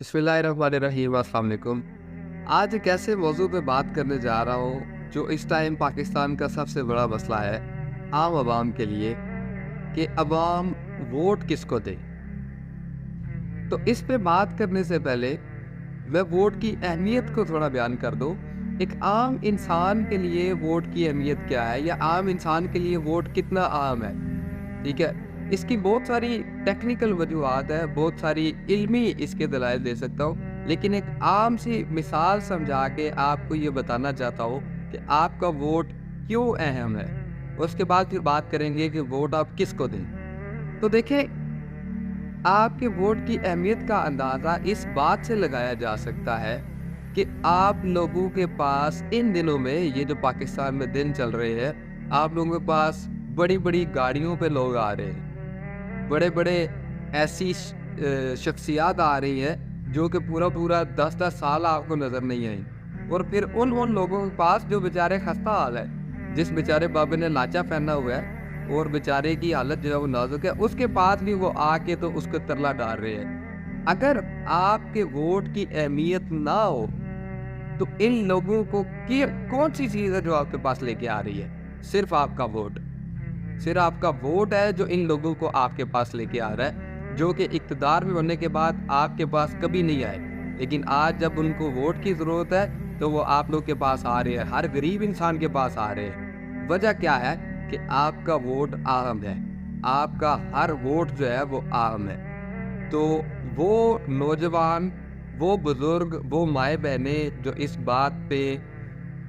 बिस्मिल्लाहिर्रहमानिर्रहीम। अस्सलाम वालेकुम। आज एक ऐसे मौजू पे बात करने जा रहा हूँ जो इस टाइम पाकिस्तान का सबसे बड़ा मसला है आम आवाम के लिए कि अवाम वोट किसको दे। तो इस पे बात करने से पहले मैं वोट की अहमियत को थोड़ा बयान कर दूँ। एक आम इंसान के लिए वोट की अहमियत क्या है या आम इंसान के लिए वोट कितना आम है, ठीक है। इसकी बहुत सारी टेक्निकल वजूहात है, बहुत सारी इल्मी इसके दलाइल दे सकता हूँ, लेकिन एक आम सी मिसाल समझा के आपको ये बताना चाहता हूँ कि आपका वोट क्यों अहम है। उसके बाद फिर बात करेंगे कि वोट आप किसको दें। तो देखिए, आपके वोट की अहमियत का अंदाज़ा इस बात से लगाया जा सकता है कि आप लोगों के पास इन दिनों में, ये जो पाकिस्तान में दिन चल रहे हैं, आप लोगों के पास बड़ी बड़ी गाड़ियों पे लोग आ रहे हैं, बड़े बड़े ऐसी शख्सियात आ रही हैं जो कि पूरा 10-10 साल आपको नज़र नहीं आई। और फिर उन लोगों के पास जो बेचारे खस्ता हाल है, जिस बेचारे बाबे ने लाचा पहना हुआ है और बेचारे की हालत जो है वो नाजुक है, उसके पास भी वो आके तो उसको तरला डाल रहे हैं। अगर आपके वोट की अहमियत ना हो तो इन लोगों को कौन सी चीज़ है जो आपके पास लेके आ रही है? सिर्फ आपका वोट। सिर्फ आपका वोट है जो इन लोगों को आपके पास लेके आ रहा है, जो कि इक़्तिदार में बनने के बाद आपके पास कभी नहीं आए, लेकिन आज जब उनको वोट की ज़रूरत है तो वो आप लोग के पास आ रहे हैं, हर गरीब इंसान के पास आ रहे हैं। वजह क्या है कि आपका वोट अहम है, आपका हर वोट जो है वो अहम है। तो वो नौजवान, वो बुज़ुर्ग, वो माएँ बहनें जो इस बात पे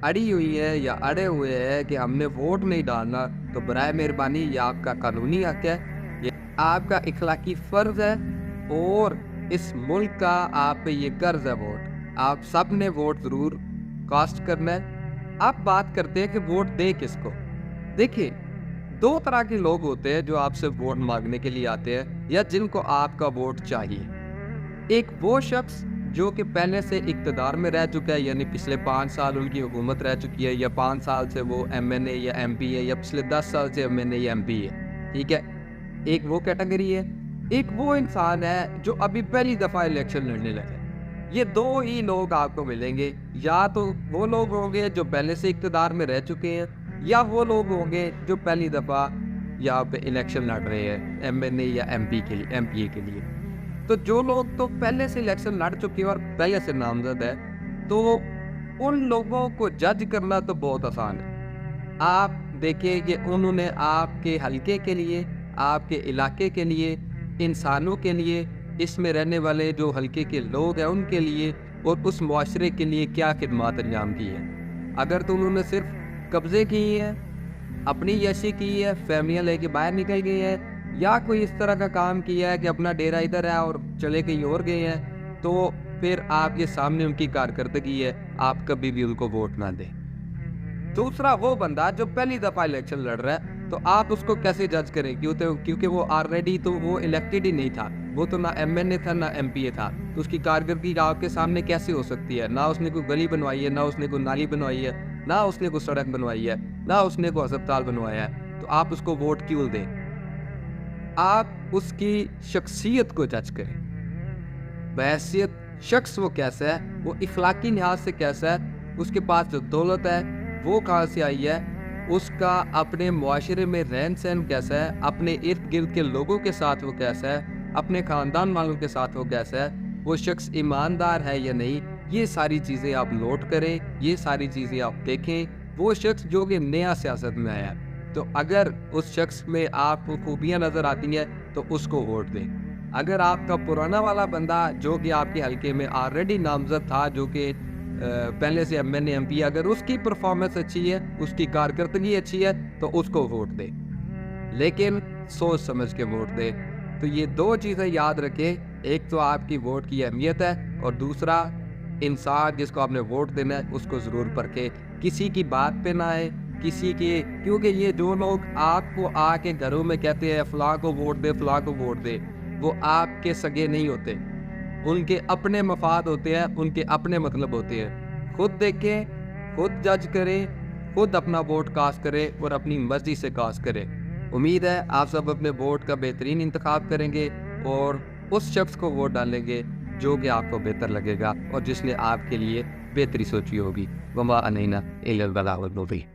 अड़ी हुई है या अड़े हुए हैं कि हमने वोट नहीं डालना, तो बराए मेहरबानी ये आपका कानूनी हक है, ये आपका इखलाकी फ़र्ज़ है और इस मुल्क का आप पे ये कर्ज़ है वोट। आप सब ने वोट ज़रूर कास्ट करना है। अब बात करते हैं कि वोट दें किसको। देखिए, दो तरह के लोग होते हैं जो आपसे वोट मांगने के लिए आते हैं या जिनको आपका वोट चाहिए। एक वो शख्स जो कि पहले से इक़्तिदार में रह चुका है, यानी पिछले 5 साल उनकी हुकूमत रह चुकी है, या 5 साल से वो MNA या MP है, या पिछले 10 साल से MNA या MP है, ठीक है। एक वो कैटेगरी है। एक वो इंसान है जो अभी पहली दफ़ा इलेक्शन लड़ने लगे। ये दो ही लोग आपको मिलेंगे। या तो वो लोग होंगे जो पहले से इक़्तिदार में रह चुके हैं, या वो लोग होंगे जो पहली दफ़ा यहाँ पे इलेक्शन लड़ रहे हैं MNA या MP के लिए, MPA के लिए। तो जो लोग तो पहले से इलेक्शन लड़ चुके हैं और पहले से नामजद है, तो उन लोगों को जज करना तो बहुत आसान है। आप देखिए कि उन्होंने आपके हलके के लिए, आपके इलाके के लिए, इंसानों के लिए, इसमें रहने वाले जो हलके के लोग हैं उनके लिए और उस मुआशरे के लिए क्या खिदमत अंजाम की है। अगर तो उन्होंने सिर्फ कब्ज़े किए हैं, अपनी यशी की है, फैमिलियाँ लेके बाहर निकल गई हैं, या कोई इस तरह का काम किया है कि अपना डेरा इधर है और चले कहीं और गए हैं, तो फिर आपके सामने उनकी कारकर्दगी है, आप कभी भी उनको वोट ना दें। दूसरा वो बंदा जो पहली दफ़ा इलेक्शन लड़ रहा है, तो आप उसको कैसे जज करें? क्योंकि वो ऑलरेडी तो वो इलेक्टेड ही नहीं था, वो तो ना MNA था ना MPA था, तो उसकी कारकर्दगी आपके सामने कैसे हो सकती है? ना उसने कोई गली बनवाई है, ना उसने कोई नाली बनवाई है, ना उसने कोई सड़क बनवाई है, ना उसने कोई अस्पताल बनवाया है, तो आप उसको वोट क्यों दें? आप उसकी शख्सियत को जज करें, बहैसियत शख्स वो कैसा है, वो इखलाकी लिहाज से कैसा है, उसके पास जो दौलत है वो कहाँ से आई है, उसका अपने मुआशरे में रहन सहन कैसा है, अपने इर्द गिर्द के लोगों के साथ वो कैसा है, अपने ख़ानदान वालों के साथ वो कैसा है, वो शख्स ईमानदार है या नहीं, ये सारी चीज़ें आप नोट करें, ये सारी चीज़ें आप देखें। वो शख्स जो कि नया सियासत में आया है, तो अगर उस शख्स में आपको खूबियाँ नज़र आती हैं तो उसको वोट दें। अगर आपका पुराना वाला बंदा जो कि आपके हलके में ऑलरेडी नामज़द था, जो कि पहले से MNA MP, अगर उसकी परफॉर्मेंस अच्छी है, उसकी कारकर्दगी अच्छी है, तो उसको वोट दें, लेकिन सोच समझ के वोट दें। तो ये दो चीज़ें याद रखें, एक तो आपकी वोट की अहमियत है और दूसरा इंसान जिसको आपने वोट देना है उसको ज़रूर परखें। किसी की बात पे ना आए, किसी के, क्योंकि ये जो लोग आपको आके घरों में कहते हैं फ़लाँ को वोट दे, फ़लाँ को वोट दे, वो आपके सगे नहीं होते, उनके अपने मफाद होते हैं, उनके अपने मतलब होते हैं। खुद देखें, खुद जज करें, खुद अपना वोट कास्ट करें और अपनी मर्जी से कास्ट करें। उम्मीद है आप सब अपने वोट का बेहतरीन इंतखाब करेंगे और उस शख्स को वोट डालेंगे جو کہ آپ کو بہتر لگے گا اور جس نے آپ کے لیے بہتری سوچی ہوگی. وما علینا الا البلاغ المبین.